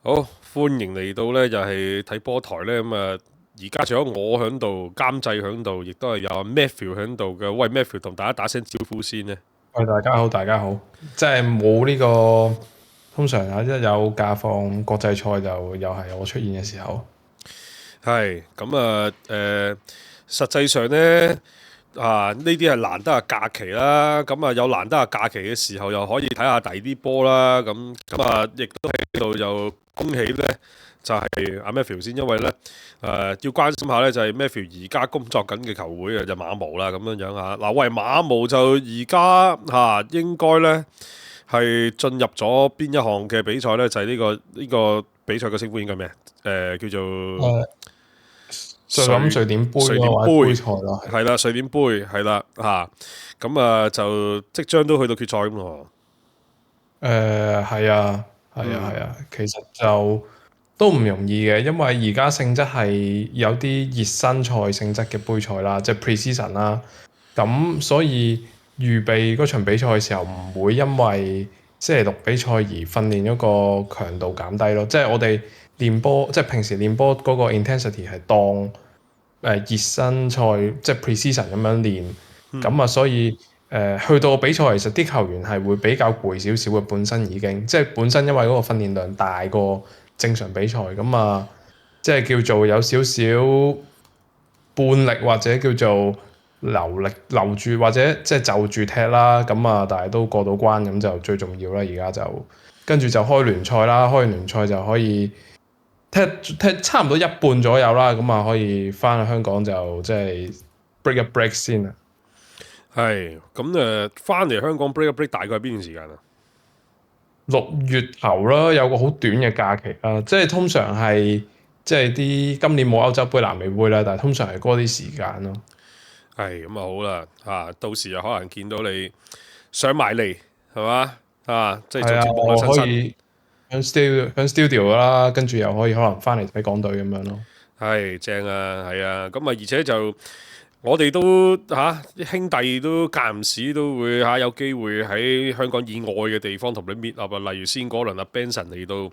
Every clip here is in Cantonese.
好，歡迎嚟到呢，就係睇波台呢。咁啊，而家除咗我喺度監製喺度，亦都係有阿 Matthew 喺度嘅。喂，Matthew 同大家打聲招呼先呢。喂，大家好，大家好。即係冇呢個，通常一有假放國際賽就又係我出現嘅時候。係咁啊，實際上呢，呢啲係難得嘅假期啦。咁啊，有難得嘅假期嘅時候，又可以睇下第二啲波啦。咁啊，亦都喺度就恭喜呢，就係阿 Matthew 先，因為呢，要關心下呢，就係 Matthew 而家工作緊嘅球會啊，就馬毛啦咁樣樣嚇。嗱，喂，馬毛就而家應該呢係進入咗邊一項嘅比賽呢？就係呢個比賽嘅稱呼應該咩？叫做誒，就諗瑞典杯咯，瑞典杯或者杯賽咯，係。係啦，瑞典杯係啦咁啊就即將都去到決賽咁喎。係啊，係啊，係啊。其實就都唔容易嘅，因為而家性質係有啲熱身賽性質嘅杯賽啦，即係 pre-season 啦。咁所以預備嗰場比賽嘅時候，唔會因為星期六比賽而訓練嗰個強度減低咯。即係我哋練波，即係平時練波嗰個 intensity 係當熱身賽，即係 pre-season 咁樣練。咁啊，所以去到比賽，其實啲球員係會比較攰少少嘅，本身已經即係本身因為嗰個訓練量大過正常比賽，咁啊，即係叫做有少少半力或者叫做留力留住或者即係就住踢啦，咁啊，但係都過到關咁就最重要啦。而家就跟住就開聯賽啦，開完聯賽就可以踢差唔多一半左右啦，咁啊可以翻去香港就即係 break 一 break 先啦。係咁誒，翻嚟香港 break 一 break 大概係邊段時間啊？6月頭啦，有個好短嘅假期啦，即係通常係即係啲今年冇歐洲杯、南美杯啦，但係通常係嗰啲時間咯。係咁啊好啦到時又可能見到你上埋嚟係嘛即係係啊，做節目啊我新身。可以喺 studio 啦，跟住又可以可能翻嚟睇港隊咁樣咯。係正啊，係啊，咁啊，而且就我哋都兄弟都間唔時都會有機會喺香港以外嘅地方同你 meet up 啊，例如先嗰輪阿 Benson 嚟到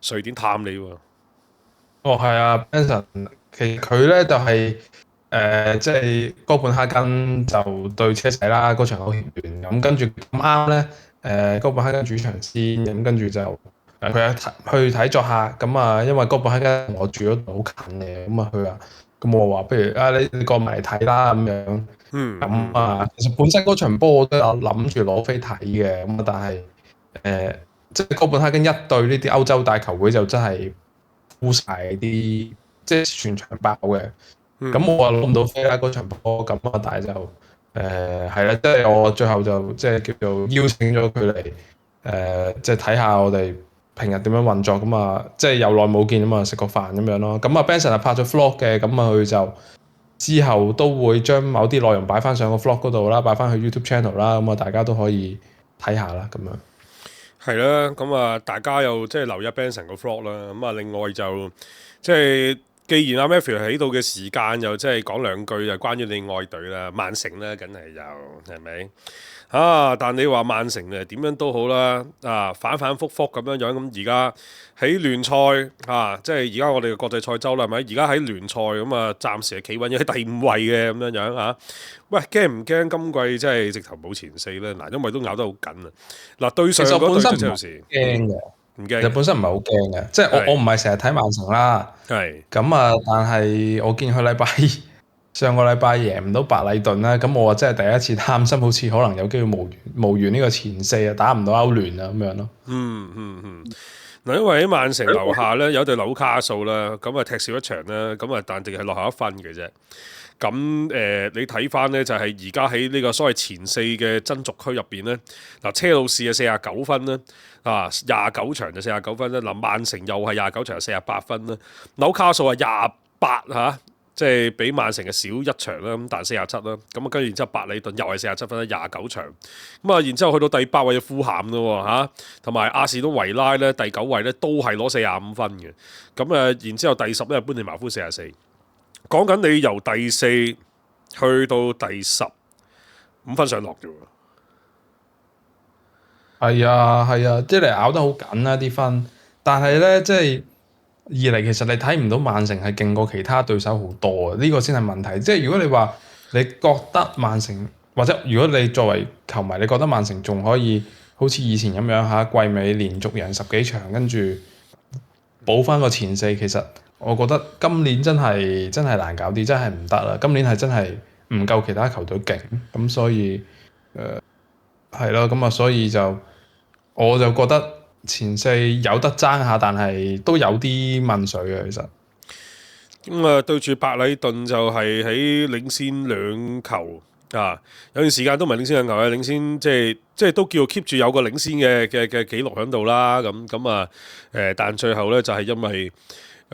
瑞典探你喎。哦，係啊，Benson，其實佢咧就係、即係哥本哈根就對車仔啦，嗰場歐協聯咁，跟住咁啱咧，哥本哈根主場先，咁跟住就佢去睇作客，咁啊，因為哥本哈根同我住嗰度好近嘅，咁啊佢話，咁我話不如你過埋嚟睇啦咁樣，嗯嗯嗯，咁啊，其實本身嗰場波我都有諗住攞飛睇嘅，咁啊，但係誒，即係哥本哈根一對呢啲歐洲大球會就真係鋪晒啲，即係全場爆嘅。咁我話攞唔到飛啦嗰場波，咁啊，但係就係啦，即係我最後就即係叫做邀請咗佢嚟即係睇下我哋平日點樣運作咁啊，即係有耐冇見啊嘛，食個飯咁樣咯。咁啊，Benson 係拍咗 vlog 嘅，咁啊佢就之後都會將某啲內容擺翻上個 vlog 嗰度啦，擺翻去 YouTube channel 啦，咁啊大家都可以睇下啦，咁樣。係啦，咁啊，大家又即係留意 Benson 個 vlog 啦，咁啊，另外就即係既然阿 Matthew 喺度嘅時間，又即係講兩句就關於你愛隊啦，曼城啦，梗係又係咪？但你話曼城誒點樣都好啦，反反覆覆咁樣樣，咁而家喺聯賽即係而家我哋嘅國際賽周啦，係咪？而家喺聯賽咁啊，暫時係企穩咗喺第五位嘅咁樣樣喂，驚唔驚今季即係直頭冇前四咧？嗱，因為都咬得好緊啊！嗱，對上其實我嗰隊就本身唔係好車路士，驚嘅，唔驚，其實本身唔係好驚嘅，即係我係唔係成日睇曼城啦。係咁啊，但係我見佢上個禮拜贏唔到白禮頓啦，咁我真係第一次擔心，好似可能有機會無緣呢個前四啊，打唔到歐聯啊咁樣咯。嗱，因為喺曼城樓下咧有隊紐卡素啦，咁啊踢少一場啦，咁啊但淨係落後一分嘅啫。咁你睇翻呢，就係而家喺呢個所謂前四嘅爭逐區入邊呢，嗱車路士啊49分啦，29場就49分啦，嗱曼城又係29場就48分啦，紐卡素啊28即係比曼城嘅少一場啦，咁但係47啦，咁啊跟住然之後白里頓又係47分啦29場，咁啊然之後去到第8位嘅富咸咯同埋亞士東維拉咧第9位咧都係攞45分嘅，咁然之後第10咧係班尼茅夫44。講緊你由第4去到第10，5分上落啫喎。係啊，係啊，即係你咬得好緊啦啲分，但係咧，即係二嚟，其實你睇唔到曼城係勁過其他對手好多啊！呢、個先係問題。即係如果你話你覺得曼城，或者如果你作為球迷，你覺得曼城仲可以好似以前咁樣嚇，季尾連續贏十幾場，跟住補翻個前四，其實我覺得今年真係難搞啲，真係唔得啦。今年係真係唔夠其他球隊勁，咁所以係咯，咁啊，所以我就覺得前四有得爭下，但係都有啲問水嘅其實。咁啊，對住白禮頓就係喺領先兩球啊，有段時間都唔係領先兩球嘅，領先即係都叫 keep 住有個領先嘅記錄喺度啦。咁啊但最後咧就係因為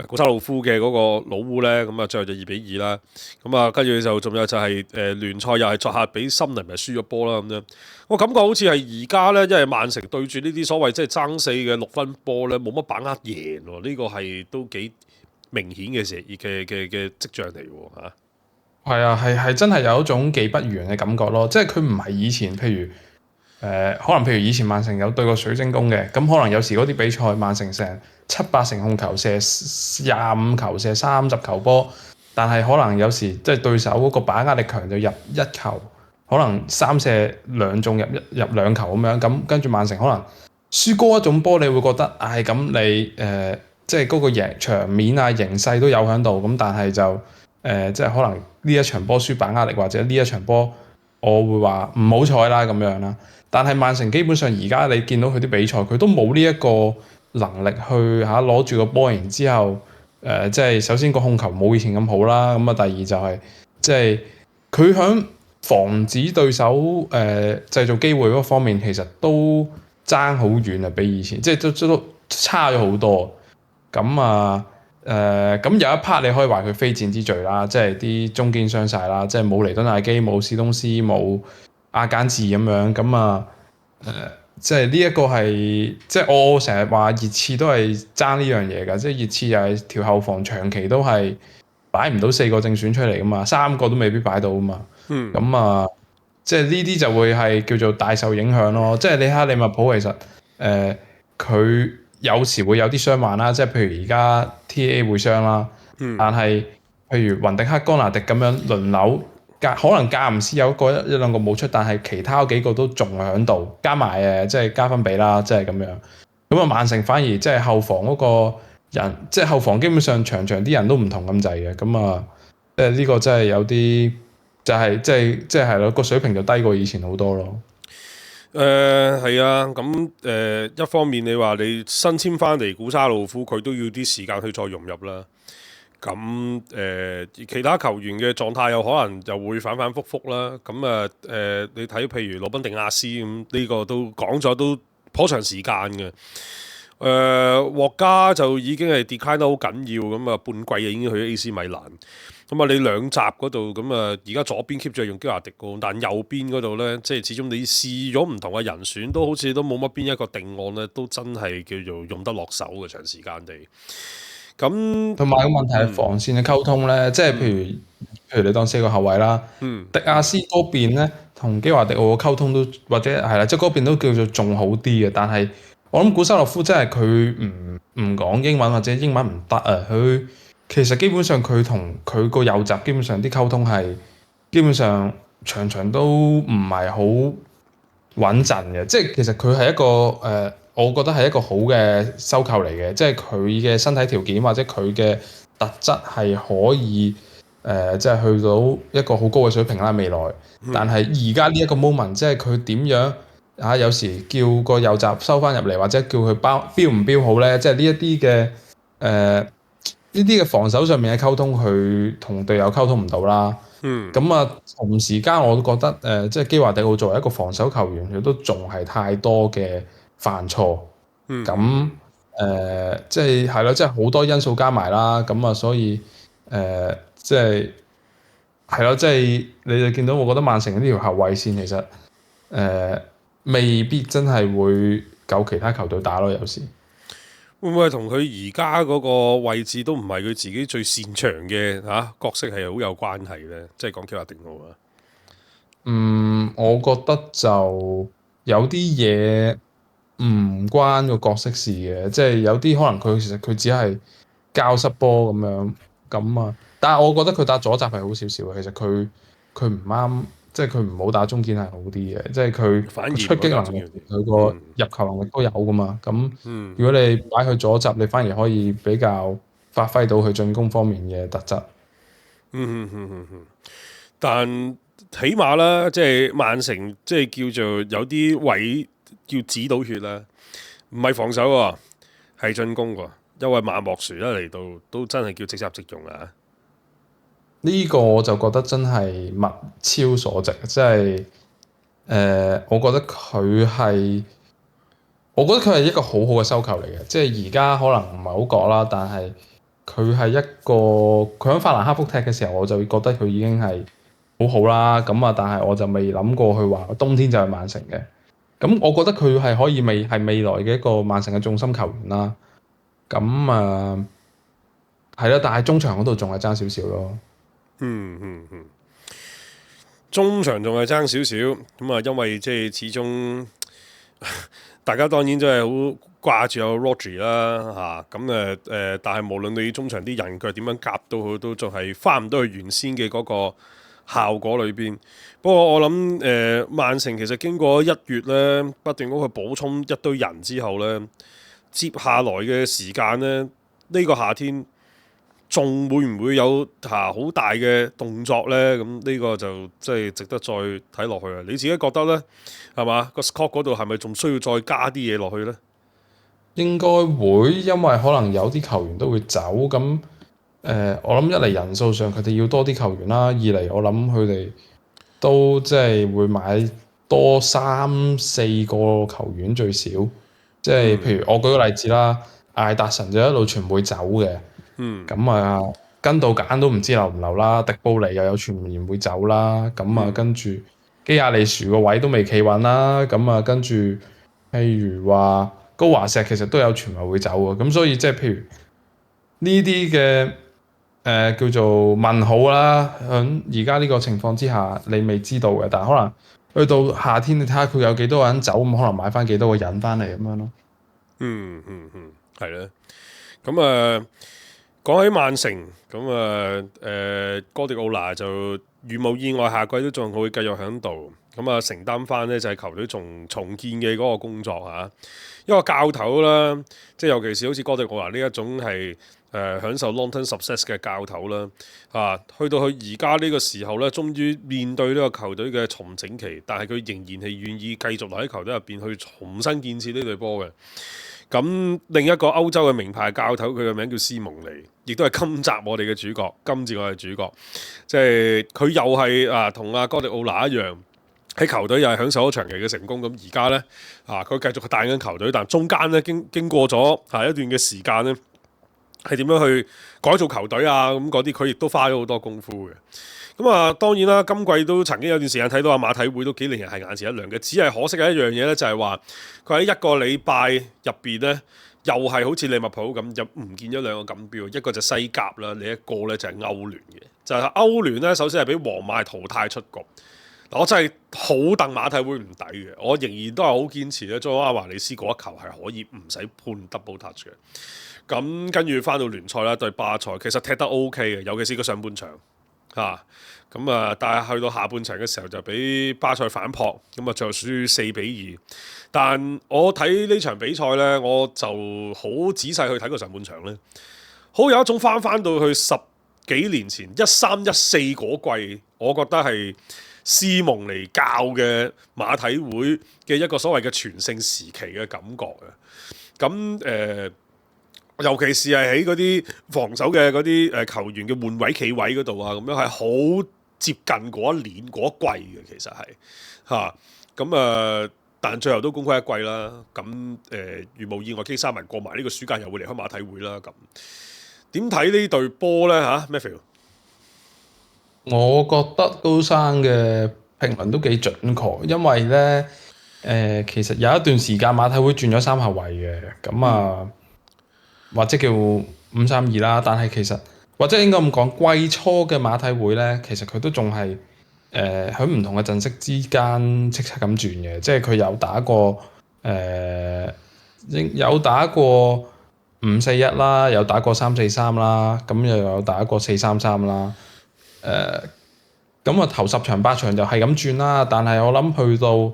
古沙路夫嘅嗰個老烏咧，咁啊最後就2-2啦。咁啊跟住就仲有就係聯賽又係作客俾森林咪輸咗波啦咁樣。我感覺好似係而家咧，因為曼城對住呢啲所謂即係爭四嘅6分波咧，冇乜把握贏喎。呢個係都幾明顯嘅嘅跡象嚟喎嚇。係啊，係真係有一種技不如人嘅感覺咯，即係佢唔係以前，譬如可能譬如以前曼城有對過水晶宮嘅，咁可能有時嗰啲比賽曼城成7-8成控球，射25球，射30球波，但係可能有時即係對手嗰個把握力強就入一球，可能3射兩中入兩球咁樣，咁跟住曼城可能輸高一種波，你會覺得唉咁你即係嗰個贏場面啊形勢都有喺度，咁但係就即係可能呢一場波輸把握力，或者呢一場波我會話唔好彩啦咁樣啦。但係曼城基本上而家你見到佢啲比賽，佢都冇呢一個能力去攞住個波，然之後即係首先個控球冇以前咁好啦。咁啊，第二就係即係佢響防止對手製造機會嗰方面，其實都爭好遠啊，比以前即係都差咗好多。咁啊咁有一 part 你可以話佢非戰之罪啦，即係啲中堅傷晒啦，即係冇尼敦亞基、冇史東斯、冇阿簡治咁樣，咁啊即係呢一個係即係我成日話熱刺都係爭呢樣嘢㗎，即係熱刺又係條後防長期都係擺唔到4個正選出嚟㗎嘛，3個都未必擺到㗎嘛，咁啊即係呢啲就會係叫做大受影響咯，即係你睇下利物浦其實佢有時會有啲傷患啦，即係譬如而家 TA 會傷啦，但係譬如雲迪克、江拿迪咁樣輪流，可能間唔時有一兩個冇出，但係其他幾個都仲喺度，加埋即係加分比啦，即係咁樣。咁啊，曼城反而即係後防嗰個人，即係後防基本上場啲人都唔同咁滯嘅，咁啊，即係呢個真係有啲就係即係咯，個水平就低過以前好多咯。係啊，咁一方面你話你新簽翻嚟古沙路夫，佢都要啲時間去再融入啦。咁其他球員嘅狀態有可能又會反反覆覆啦。咁你睇譬如羅賓迪亞斯咁，呢個都講咗都頗長時間嘅。獲加就已經係 decline 得好緊要，咁啊半季就已經去咗 AC 米蘭。咁啊你兩閘嗰度，咁啊而家左邊 keep 住用基華迪高，但右邊嗰度呢，即係始終你試咗唔同嘅人選，都好似都冇乜邊一個定案呢，都真係叫做用得落手嘅長時間地。咁同埋個問題係防線嘅溝通咧，即係譬如你當4個後衞啦，迪亞斯嗰邊咧同基華迪奧嘅溝通都或者係啦，即係嗰邊都叫做仲好啲嘅。但係我諗古沙洛夫真係佢唔講英文或者英文唔得啊，佢其實基本上佢同佢個右閘基本上啲溝通係基本上場場都唔係好穩陣嘅，即係其實佢係一個我覺得係一個好嘅收購嚟嘅，即係佢嘅身體條件或者佢嘅特質係可以即係去到一個好高嘅水平啦未來。但係而家呢一個 moment，即係佢點樣有時叫個右閘收翻入嚟，或者叫佢標唔標好咧？即係呢一啲嘅呢啲嘅防守上面嘅溝通，佢同隊友溝通唔到啦。咁啊，同時間我都覺得即係基華迪奧作為一個防守球員，佢都仲係太多嘅犯錯。咁即係咯，即係好多因素加埋啦。咁啊，所以即係咯，即係你就見到，我覺得曼城呢條後衞線其實未必真係會夠其他球隊打咯，有時。會唔會同佢而家嗰個位置都唔係佢自己最擅長嘅角色係好有關係呢？即係講基華迪奧啊。我覺得就有啲嘢唔關個角色事嘅，即係有啲可能佢其實佢只係交失波咁啊。但係我覺得佢打左閘係好少少嘅，其實佢唔啱，即係佢唔好打中堅係好啲嘅，即係佢反而佢出擊能力、佢個入球能力都有噶嘛。咁如果你擺佢左閘，你反而可以比較發揮到佢進攻方面嘅特質。但起碼啦，即係曼城即係叫做有啲位叫止到血啦，唔係防守喎，係進攻喎。因為馬莫殊一嚟到都真係叫即插即用啊！呢個我就覺得真係物超所值，即係我覺得佢係一個好好嘅收購嚟嘅，即係而家可能唔係好覺啦，但係佢係一個佢喺法蘭克福踢嘅時候，我就會覺得佢已經係好好啦。咁啊，但係我就未諗過佢話冬天就係曼城嘅。咁我覺得佢係可以係未來嘅一個曼城嘅重心球員啦。咁係啦，但係中場嗰度仲係爭少少咯。中場仲係爭少少咁啊，因為即係始終大家當然真係好掛住有 Rodri 啦嚇，咁但係無論你中場啲人腳點樣夾到好，都仲係翻唔到去原先嘅嗰個效果裏邊。不過我諗曼城其實經過1月咧不斷咁去補充一堆人之後咧，接下來嘅時間咧呢個夏天，仲會唔會有好大嘅動作呢？咁呢個就即係值得再睇落去啊！你自己覺得呢？係嘛？個 Scott 嗰度係咪仲需要再加啲嘢落去呢？應該會，因為可能有啲球員都會走咁。我諗一嚟人數上佢哋要多啲球員啦，二嚟我諗佢哋都即係會買多3-4個球員最少。即係譬如我舉個例子啦，艾達臣就一路傳會走嘅。咁跟到揀都唔知留唔留啦。迪布尼又有傳言會走啦。咁跟住基亞利殊個位都未企穩啦。咁跟住譬如話高華石其實都有傳聞會走嘅。咁所以即係譬如呢啲嘅叫做問號啦。喺而家呢個情況之下，你未知道嘅，但係可能去到夏天，你睇下佢有幾多個人走，咁可能買翻幾多個人翻嚟咁樣咯。係啦。咁講起曼城，哥迪奧拿就如無意外，下季都仲會繼續喺度，承擔翻呢就係球隊重建嘅嗰個工作嚇。一個教頭啦，即係尤其是好似哥迪奧拿呢一種係享受 long term success 嘅教頭啦，去到佢而家呢個時候呢，終於面對呢個球隊嘅重整期，但係佢仍然係願意繼續留喺球隊入邊去重新建設呢隊波嘅。咁另一個歐洲嘅名牌教頭，佢嘅名叫斯蒙尼，亦都係今集我哋嘅主角。今次我哋主角，即係佢又係同阿哥迪奧拿一樣，喺球隊又係享受咗長期嘅成功。咁而家呢，佢繼續帶緊球隊，但中間呢，經過咗一段嘅時間呢，係點樣去改造球隊啊？咁嗰啲佢亦都花咗好多功夫嘅。當然啦，今季都曾經有段時間睇到阿馬體會都幾令人係眼前一亮嘅，只係可惜嘅一樣嘢咧，就係話佢喺一個禮拜入邊咧，又係好似利物浦咁，就唔見咗2個錦標，一個就西甲啦，另一個咧就係歐聯嘅，就係歐聯咧，首先係俾皇馬淘汰出局。我真係好戥馬體會唔抵嘅，我仍然都係好堅持咧，將阿華利斯嗰一球係可以唔使判 double touch 嘅。咁跟住翻到聯賽啦，對巴塞其實踢得 OK 嘅，尤其是個上半場。但係去到下半場嘅時候就俾巴塞反撲，咁最後輸4-2。但我睇呢場比賽呢，我就好仔細去睇個上半場呢，好有一種翻到去10幾年前13-14嗰季，我覺得係斯蒙尼教嘅馬體會嘅一個所謂嘅全盛時期嘅感覺嘅。尤其是係喺嗰啲防守嘅嗰啲球員嘅換位企位嗰度啊，咁樣係好接近嗰一年嗰一季嘅，其實係但最後都功虧一簣啦。如無意外，基沙文過埋呢個暑假又會離開馬體會啦。咁點睇呢隊波呢？嚇 Matthew？ 我覺得高生嘅評論都幾準確，因為呢，其實有一段時間馬體會轉咗3後衞嘅，或者叫5-3-2啦，但係其實或者應該咁講，季初嘅馬體會咧，其實佢都仲係喺唔同嘅陣式之間叱咤咁轉嘅，即係佢有打過有打過5-4-1啦，有打過3-4-3啦，咁又有打過4-3-3啦。咁啊頭10場8場就係咁轉啦，但係我諗去到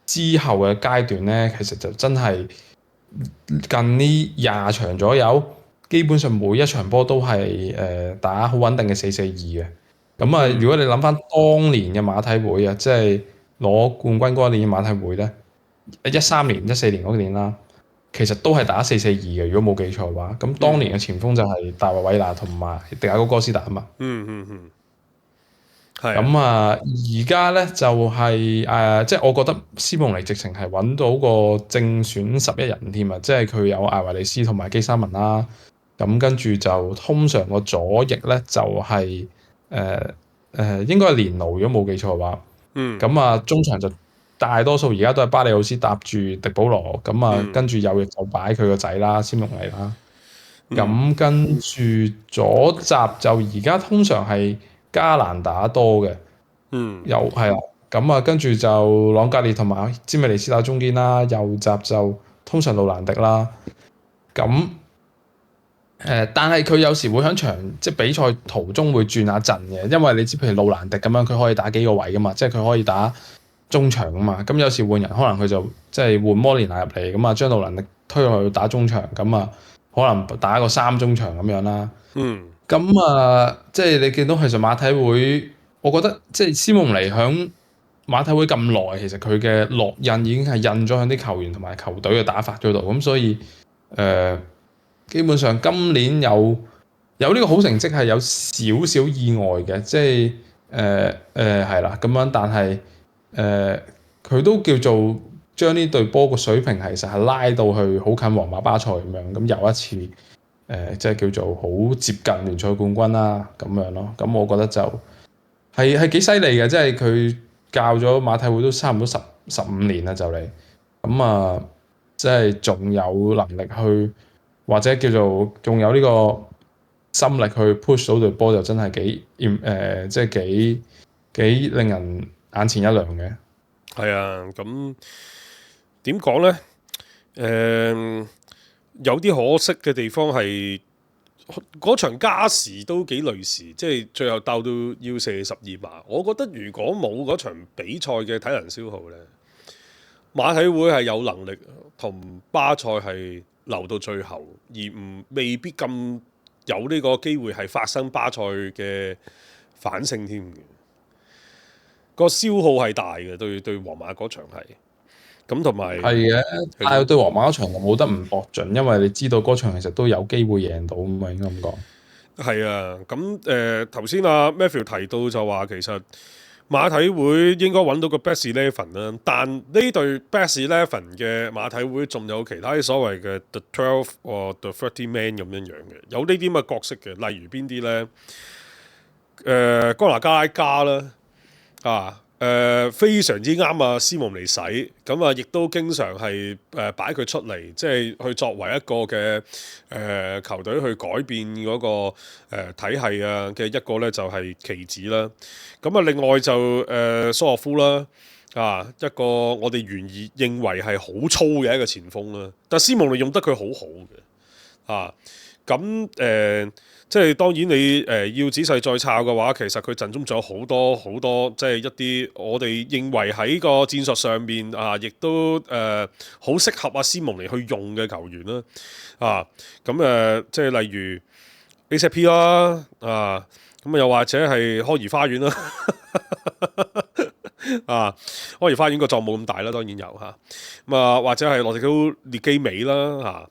之後嘅階段咧，其實就真係近呢20場左右，基本上每一場波都係打好穩定嘅4-4-2嘅。咁啊，如果你諗翻當年嘅馬體會啊，即係攞冠軍嗰一年嘅馬體會咧，13年、14年嗰年啦，其實都係打4-4-2嘅。如果冇記錯嘅話，咁當年嘅前鋒就係大衛韋拿同埋迪亞高哥斯達啊嘛。咁啊，而家咧就係即係我覺得斯蒙尼直情係揾到個正選11人添啊！即係佢有艾華利斯同埋基沙文啦。咁跟住就通常個左翼咧就係應該係連奴，如果冇記錯嘅話。咁啊，中場就大多數而家都係巴里奧斯搭住迪保羅。咁啊，跟住右翼就擺佢個仔啦，斯蒙尼啦。咁跟住左閘就而家通常係加蘭打多嘅，又係啦，咁啊跟住就朗格列同埋詹美尼斯打中堅啦，右閘就通常路蘭迪啦，咁但係佢有時會喺場即係比賽途中會轉下陣嘅，因為你知譬如路蘭迪咁樣，佢可以打幾個位噶嘛，即係佢可以打中場啊嘛，咁有時換人可能佢就即係換摩連拿入嚟，咁啊將路蘭迪推落去打中場，咁啊可能打一個3中場咁樣啦。咁啊，即係你見到其實馬體會，我覺得即係斯蒙尼響馬體會咁耐，其實佢嘅烙印已經係印咗喺啲球員同埋球隊嘅打法嗰度，咁所以基本上今年有呢個好成績係有少少意外嘅，即係係啦咁樣，但係佢都叫做將呢隊波個水平其實係拉到去好近皇馬巴塞咁樣，咁又一次。即係叫做好接近聯賽冠軍啦，咁樣咯。咁我覺得就係幾犀利嘅，即係佢教咗馬體會都差唔多15年啦就嚟。咁啊，即係仲有能力去或者叫做仲有呢個心力去 push 到隊波，就真係即係幾令人眼前一亮嘅。係啊，咁點講咧？有啲可惜嘅地方係嗰場加時都幾累時，即係最後鬥到要射12碼。我覺得如果冇嗰場比賽嘅體能消耗呢，馬體會係有能力同巴塞係留到最後，而未必咁有呢個機會係發生巴塞嘅反勝添嘅。個消耗係大嘅，對皇馬嗰場係。咁同埋係嘅，但係對皇馬嗰場就冇得唔搏盡，因為你知道嗰場其實都有機會贏到嘛，應該咁講。係啊，咁頭先阿 Matthew 提到就話其實馬體會應該揾到個 best 11啦，但呢隊 best 11嘅馬體會仲有其他啲所謂嘅 the 12 or the 30 man 咁樣嘅，有呢啲咁嘅角色嘅，例如邊啲咧？哥拿加拉加啦，非常之啱啊！斯蒙尼使咁啊，亦都經常係擺佢出嚟，即係去作為一個嘅球隊去改變嗰個體系啊嘅一個咧，就係棋子啦。咁啊，另外就蘇洛夫啦，一個我哋認為係好粗嘅一個前鋒啦，但斯蒙尼用得佢好好嘅咁即係當然你要仔細再抄嘅話，其實佢陣中仲有好多好多，即係一啲我哋認為喺個戰術上面亦都好適合阿斯蒙尼去用嘅球員啦。即係例如 ACP 啦，咁又或者係康怡花園啦。康怡花園個作冇咁大啦，當然有咁或者係洛迪高列基美啦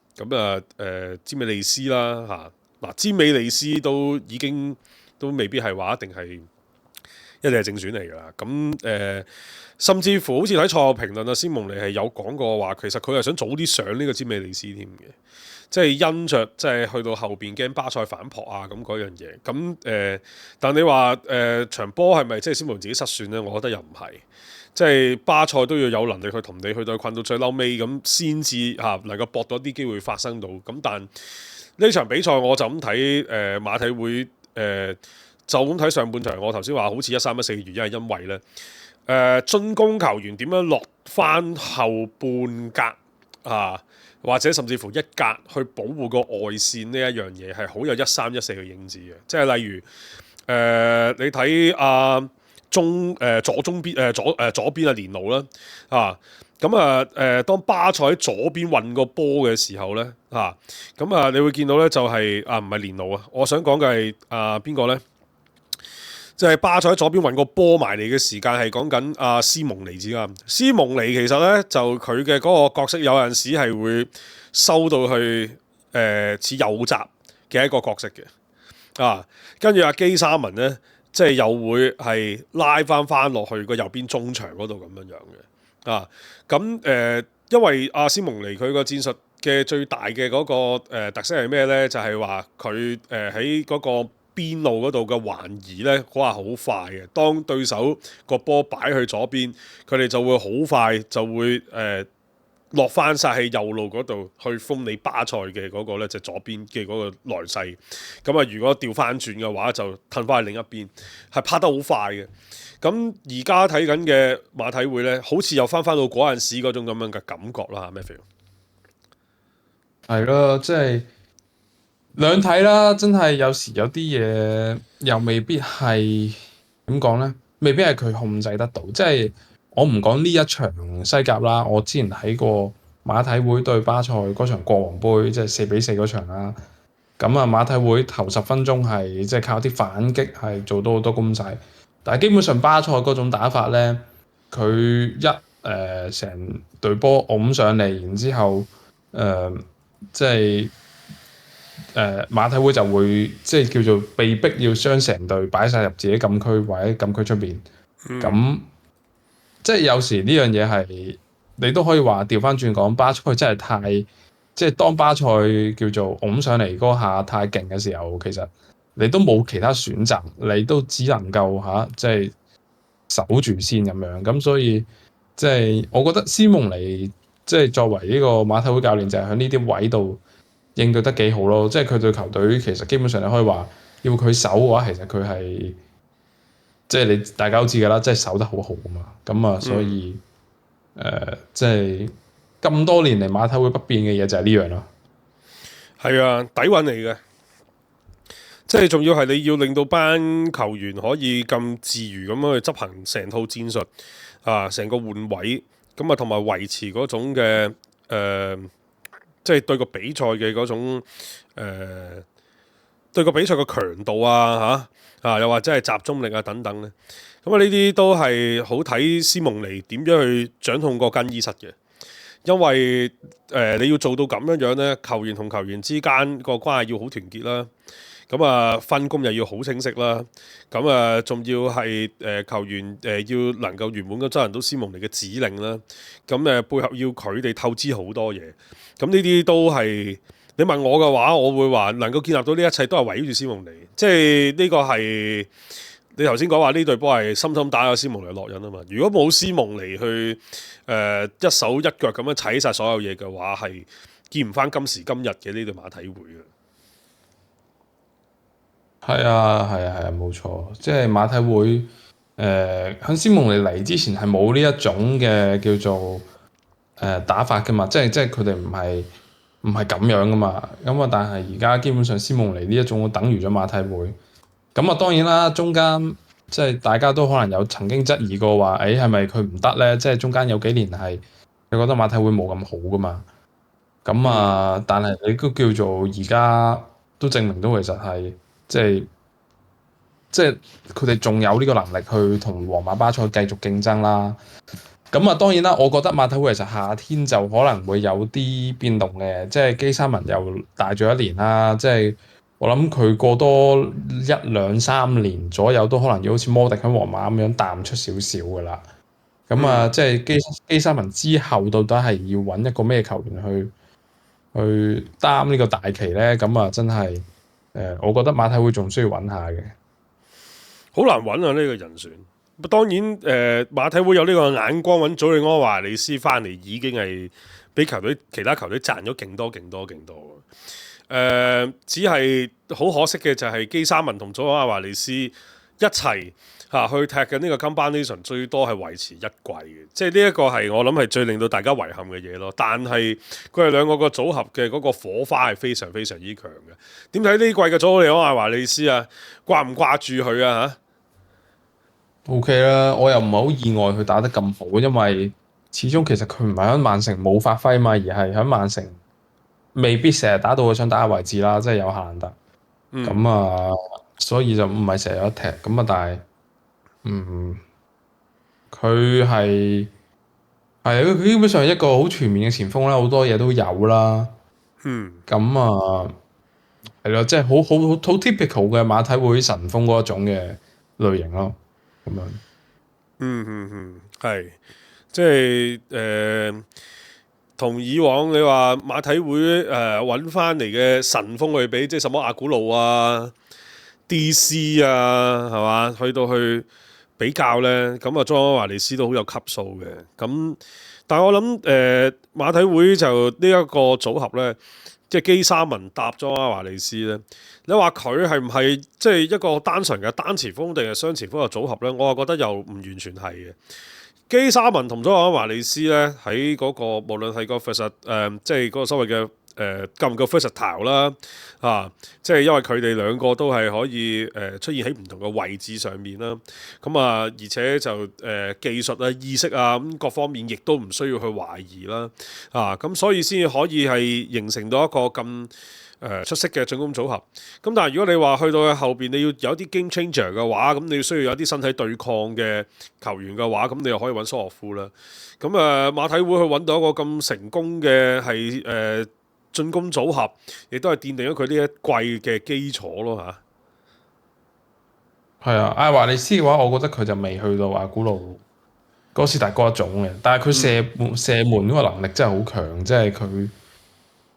詹美利斯啦詹美利斯都已經都未必係話一定係正選嚟㗎啦。咁甚至乎好似睇賽後評論斯蒙尼係有講過話，其實佢係想早啲上呢個詹美利斯添嘅，即係因着即係去到後邊驚巴塞反撲咁嗰樣嘢。咁但你話場波係咪即係斯蒙尼自己失算呢？我覺得又唔係。即係巴塞都要有能力去同你去到困到最嬲尾咁，先至能夠搏到一啲機會發生到。咁但呢場比賽我就咁睇馬體會就咁睇上半場，我頭先話好似13-14嘅原因係因為咧進攻球員點樣落翻後半格啊，或者甚至乎一格去保護個外線呢一樣嘢係好有1314嘅影子嘅，即係例如你睇左中邊左邊啊連奴啦啊。咁當巴塞喺左邊運個波嘅時候咧，你會見到咧就係唔係連奴啊，我想講嘅係邊個咧？即係巴塞喺左邊運個波埋嚟嘅時間係講緊斯蒙尼之啱。斯蒙尼其實咧就佢嘅嗰個角色有陣時係會收到去似右閘嘅一個角色嘅跟住基沙文咧即係又會係拉翻落去個右邊中場嗰度咁樣嘅因為斯蒙尼佢個戰術嘅最大嘅嗰個特色係咩咧？就係話佢喺嗰個邊路嗰度嘅橫移咧，嗰下好快嘅。當對手個波擺去左邊，佢哋就會好快就會落翻晒喺右路嗰度去封你巴塞嘅嗰個咧，就左邊嘅嗰個來勢。咁啊，如果調翻轉嘅話，就褪翻去另一邊，係拍得好快嘅。咁而家睇緊嘅馬體會咧，好似又翻到嗰陣時嗰種咁樣嘅感覺啦，Matthew。係咯，即係兩睇啦，真係有時有啲嘢又未必係點講咧，未必係佢控制得到。即係我唔講呢一場西甲啦，我之前睇過馬體會對巴塞嗰場國王杯，即係4-4嗰場啦。咁啊，馬體會頭10分鐘係即係靠啲反擊係做到好多攻勢，但係基本上巴塞嗰種打法咧，佢成隊波拱上嚟，然之後即係馬體會就會即係叫做被逼要將成隊擺晒入自己禁區或者禁區出邊。咁即係有時呢樣嘢係你都可以話調翻轉講，巴塞真係太即係當巴塞叫做拱上嚟嗰下太勁嘅時候，其實你都冇其他選擇，你都只能夠即係守住先咁樣。咁所以即係我覺得斯蒙尼即係作為呢個馬體會教練，就係喺呢啲位度應對得幾好咯。即係佢對球隊其實基本上你可以話要佢守嘅話，其實佢係即係你大家都知㗎啦，即係守得好好啊嘛。咁啊，所以即係咁多年嚟馬體會不變嘅嘢就係呢樣咯。係啊，底蘊嚟嘅。即係仲要係你要令到班球員可以咁自如咁樣去執行成套戰術成個換位咁啊，同埋維持嗰種嘅即係對個比賽嘅嗰種對個比賽嘅強度又或者係集中力等等咧。咁呢啲都係好睇斯蒙尼點樣去掌控個更衣室嘅。因為你要做到咁樣咧，球員同球員之間個關係要好團結啦。咁分工又要好清晰啦。咁仲要係球員要能夠圓滿咁執行到斯蒙尼嘅指令啦。咁背後要佢哋透支好多嘢。咁呢啲都係你問我嘅話，我會話能夠建立到呢一切都係圍繞住斯蒙尼。即係呢個係你頭先講話呢隊波係深深打咗斯蒙尼落印啊嘛。如果冇斯蒙尼去一手一腳咁樣踩晒所有嘢嘅話，係見唔翻今時今日嘅呢隊馬體會嘅。係啊，冇錯，即係馬體會喺斯蒙尼嚟之前係冇呢一種嘅叫做打法噶嘛，即係佢哋唔係咁樣噶嘛。咁但係而家基本上斯蒙尼呢一種等於咗馬體會。咁當然啦，中間即係大家都可能有曾經質疑過話，係咪佢唔得咧？即係中間有幾年係你覺得馬體會冇咁好噶嘛。但係你都叫做而家都證明到其實係。即係佢哋仲有呢個能力去同皇馬巴塞繼續競爭啦。當然啦，我覺得馬體會其實夏天就可能會有啲變動嘅。即係基沙文又大咗1年啦。即係我諗佢過多1-2-3年左右都可能要好似摩迪喺皇馬咁樣淡出少少噶啦。即係基沙文之後到底係要揾一個咩球員去擔呢個大旗咧？真係。我覺得馬體會仲需要揾下嘅，好難揾啊！呢個人選，當然馬體會有呢個眼光揾祖利安華利斯翻嚟，已經係比其他球隊賺咗勁多。只係好可惜嘅就係基沙文同祖利安華利斯一齊去踢嘅呢個 combination 最多係維持一季嘅，即係呢一個係我諗係最令到大家遺憾嘅嘢咯。但係佢哋兩個個組合嘅嗰個火花係非常非常之強嘅。點睇呢季嘅祖奧利安艾華利斯啊？掛唔掛住佢啊？嚇 OK 啦，我又唔係好意外佢打得咁好，因為始終其實佢唔係喺曼城冇發揮嘛，而係喺曼城未必成日打到佢想打嘅位置啦，即係有夏蘭特。咁啊，所以就唔係成日有得踢。咁啊，但係佢係佢基本上一個好全面嘅前鋒啦，好多嘢都有啦。咁啊，係咯，即係好 typical 嘅馬體會神鋒嗰種嘅類型咯。咁樣。係，即係同以往你話馬體會揾翻嚟嘅神鋒去比，即係什麼阿古路啊、DC 啊，係嘛？去比較呢，咁啊，莊華利斯都好有級數嘅。咁，但係我諗馬體會就呢一個組合呢，即係基沙文搭莊華利斯呢。你話佢係唔係即係一個單純嘅單前鋒定係雙前鋒嘅組合呢？我覺得又唔完全係嘅。基沙文同咗華利斯咧，喺嗰個無論係個 即係嗰個所謂嘅夠唔夠 versatile 啦即係因為佢哋兩個都係可以出現喺唔同嘅位置上面啦。咁而且就技術啊、意識啊咁各方面亦都唔需要去懷疑啦。咁所以先至可以係形成到一個咁出色嘅進攻組合。咁但係如果你話去到後邊你要有啲 game changer 嘅話，咁你需要有啲身體對抗嘅球員嘅話，咁你又可以揾蘇洛夫啦。咁馬體會去揾到一個咁成功嘅係進攻組合，亦都係奠定咗佢呢一季嘅基礎咯係啊，艾華利斯嘅話，我覺得佢就未去到阿古路哥斯達嗰一種嘅，但係佢射門嗰個能力真係好強，即係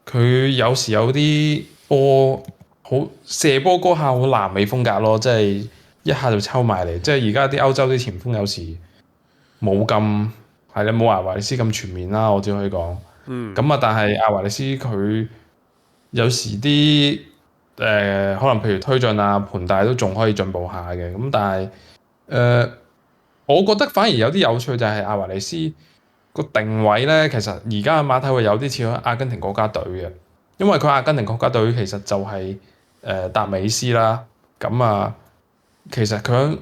佢有時有啲波好射波嗰下好南美風格咯，即係一下就抽埋嚟。即係而家啲歐洲啲前鋒有時冇咁係啦，冇艾華利斯咁全面啦，我只可以講。但係艾華利斯佢有時啲可能譬如推進啊、盤帶都仲可以進步下嘅。咁但係我覺得反而有啲有趣就係艾華利斯個定位咧，其實而家馬體會有啲似阿根廷國家隊嘅，因為佢阿根廷國家隊其實就係達美斯啦。其實佢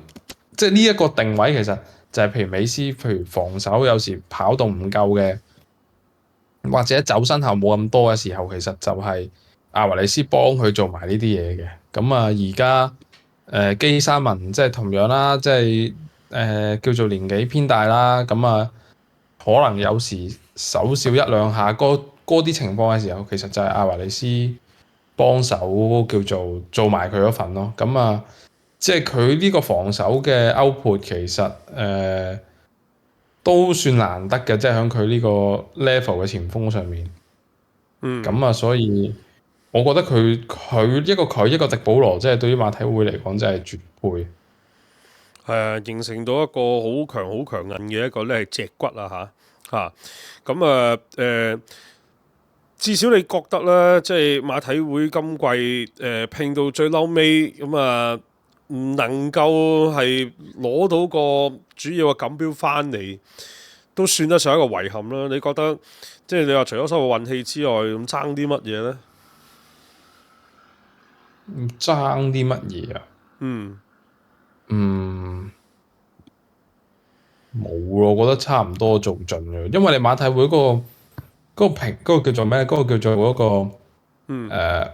即係呢一個定位，其實就係譬如美斯，譬如防守有時跑動唔夠嘅，或者走身後冇咁多嘅時候，其實就係阿華利斯幫佢做埋呢啲嘢嘅。而家基沙文即係同樣啦，即係叫做年紀偏大啦，可能有時手少一兩下，嗰啲情況嘅時候，其實就係阿華利斯幫手叫做埋佢嗰份咯。即係佢呢個防守嘅 output 其實都算難得嘅，即係喺佢呢個 level 嘅前鋒上面。所以我覺得佢一個迪保羅，即係對於馬體會嚟講真係絕配。係啊，形成到一個好強好強韌嘅一個咧係脊骨啊至少你覺得咧，即係馬體會今季拼到最嬲尾唔能夠係攞到個主要嘅錦標翻嚟，都算得上一個遺憾啦。你覺得即係你話除咗所謂運氣之外，咁爭啲乜嘢呢？爭啲乜嘢啊？冇咯，我覺得差唔多做盡嘅，因為你馬體會嗰個叫做咩？嗰個叫做嗰個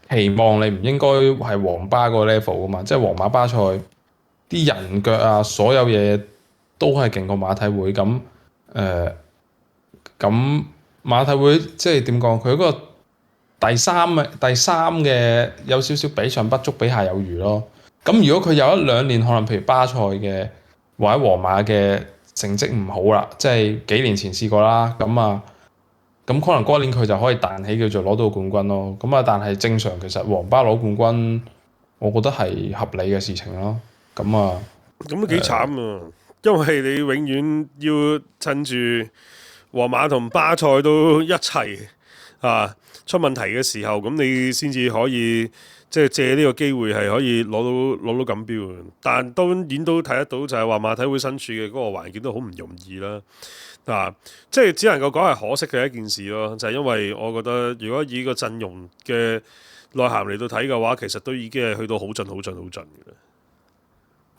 期望你唔應該係皇巴嗰個 level 噶嘛，即係皇馬巴塞啲人腳啊，所有嘢都係勁過馬體會咁馬體會即係點講？佢嗰個第三嘅有少少比上不足，比下有餘咯。咁如果佢有一兩年可能譬如巴塞嘅或者皇馬嘅成績唔好啦，即係幾年前試過啦，咁可能嗰年佢就可以彈起叫做攞到冠軍咯。但係正常其實皇巴攞冠軍，我覺得係合理嘅事情咯。咁都幾慘啊！因為你永遠要趁住皇馬同巴塞都一齊出問題嘅時候，咁你先至可以即係借呢個機會係可以攞到錦標。但當然都睇得到就係話馬體會身處嘅嗰個環境都好唔容易啦。即係只能夠講係可惜嘅一件事咯，就係因為我覺得如果以個陣容嘅內涵嚟到睇嘅話，其實都已經係去到好盡嘅啦。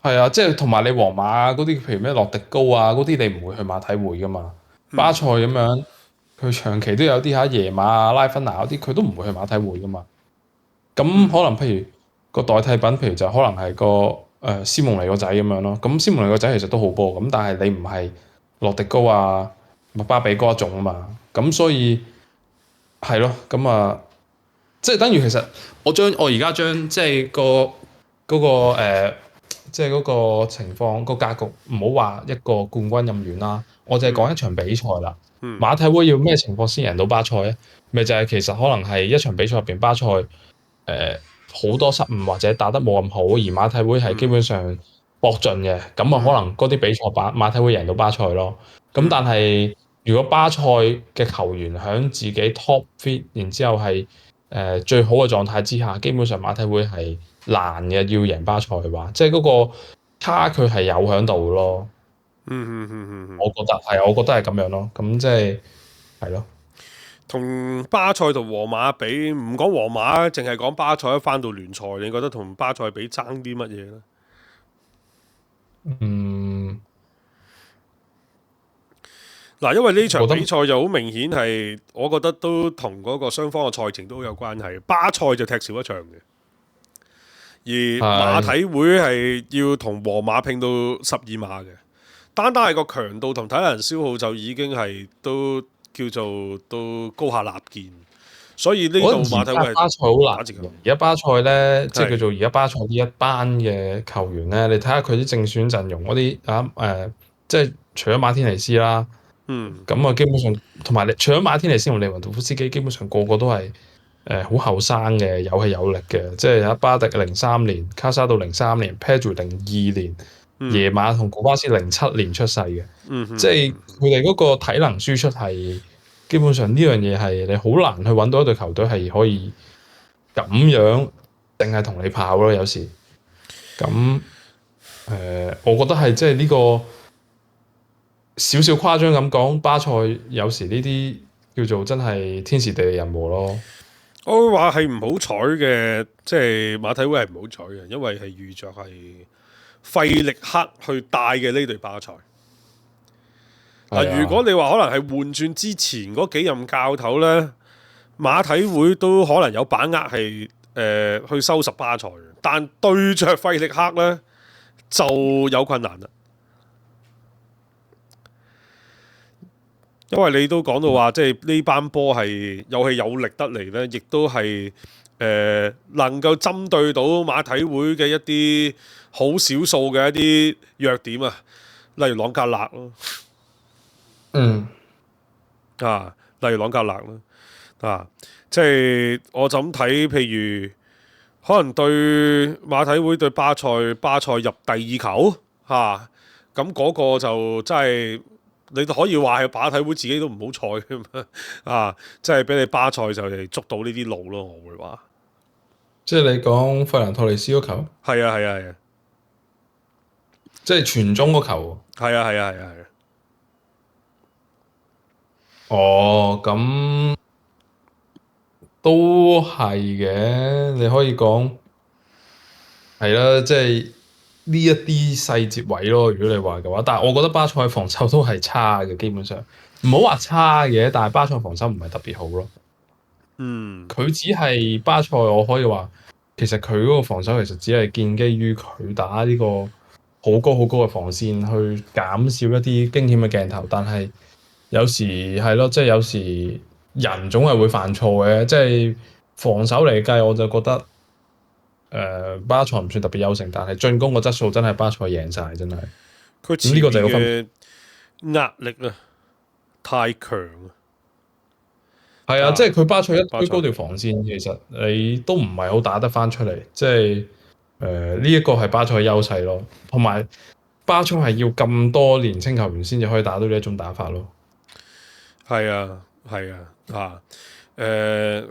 係啊，即係同埋你皇馬嗰啲，譬如咩洛迪高啊嗰啲，你唔會去馬體會噶嘛。巴塞咁樣，佢長期都有啲耶馬啊、拉芬拿嗰啲，佢都唔會去馬體會噶嘛。咁可能譬如個代替品，譬如就可能係個斯蒙尼個仔咁樣咯。咁斯蒙尼個仔其實都好波，咁但係你唔係洛迪高啊、麥巴比嗰一種啊嘛。咁所以係咯，咁即係等於其實我而家將即係嗰個即係嗰個情況個格局，唔好話一個冠軍咁遠啦。我就係講一場比賽啦。馬體會要咩情況先贏到巴塞咧？咪就係其實可能係一場比賽入邊，巴塞好多失誤或者打得冇咁好，而馬體會係基本上搏盡嘅，咁可能嗰啲比賽馬體會贏到巴塞咯。咁但係如果巴塞嘅球員喺自己 top fit，然之後係最好嘅狀態之下，基本上馬體會係難嘅，要贏巴塞嘅話，即係嗰個差距係有喺度咯。我覺得係，我覺得係咁樣咯。咁即係咯。同巴塞同皇馬比，唔講皇馬，淨係講巴塞一翻到聯賽，你覺得同巴塞比爭啲乜嘢呢？因為呢場比賽就好明顯係，我覺得都同嗰個雙方嘅賽程都好有關係。巴塞就踢少一場嘅，而馬體會係要同皇馬拼到12碼嘅。單係個強度同體能消耗就已經係都叫做都高下立見，所以呢度馬體會係巴塞好難。而家巴塞咧，即係叫做而家巴塞呢一班嘅球員咧，你睇下佢啲正選陣容嗰啲即係除咗馬天尼斯啦，咁基本上同埋除咗馬天尼斯同利雲道夫斯基，基本上個個都係好後生嘅，有氣有力嘅，即係阿巴迪03年，卡沙到03年，Pedro 02年。耶馬同古巴斯07年出世嘅，即係佢哋嗰個體能輸出係基本上呢樣嘢係你好難去揾到一隊球隊係可以咁樣，定係同你跑咯。有時咁我覺得係即係呢個少少誇張咁講，巴塞有時呢啲叫做真係天時地利人和咯。我會話係唔好彩嘅，即係馬體會係唔好彩嘅，因為係遇着係費力克去帶嘅呢隊巴塞。如果你話可能係換轉之前嗰幾任教頭呢，馬體會都可能有把握係去收拾巴塞，但對着費力克呢，就有困難啦。因為你都講到話，即係呢班波係有氣有力得嚟呢，亦都係能夠針對到馬體會嘅一啲好少數嘅一啲弱點啊，例如朗格勒咯，例如朗格勒咯，即係我就咁睇，譬如可能對馬體會對巴塞入第2球咁嗰個就真係你可以話係馬體會自己都唔好彩嘅即係俾你巴塞就嚟捉到呢啲路咯，我會話。即係你講費蘭托利斯嗰球？係啊，即係傳中嗰球？係啊。哦，咁都係嘅，你可以講係啦，即係呢一啲細節位咯。如果你話嘅話，但係我覺得巴塞防守都係差嘅，基本上唔好話差嘅，但係巴塞防守唔係特別好咯。佢只係巴塞，我可以話其實佢嗰個防守其實只係建基於佢打呢個好高嘅防線，去減少一啲驚險嘅鏡頭。但係有時係咯，即係有時人總係會犯錯嘅。即係防守嚟計，我就覺得巴塞唔算特別優勝，但係進攻個質素真係巴塞贏晒，真係。佢前面嘅壓力太強啊！係啊，即係佢巴塞一推高條防線，其實你都唔係好打得翻出嚟。即係呢一個係巴塞嘅優勢咯。同埋巴塞係要咁多年青球員先至可以打到呢一種打法咯。係啊，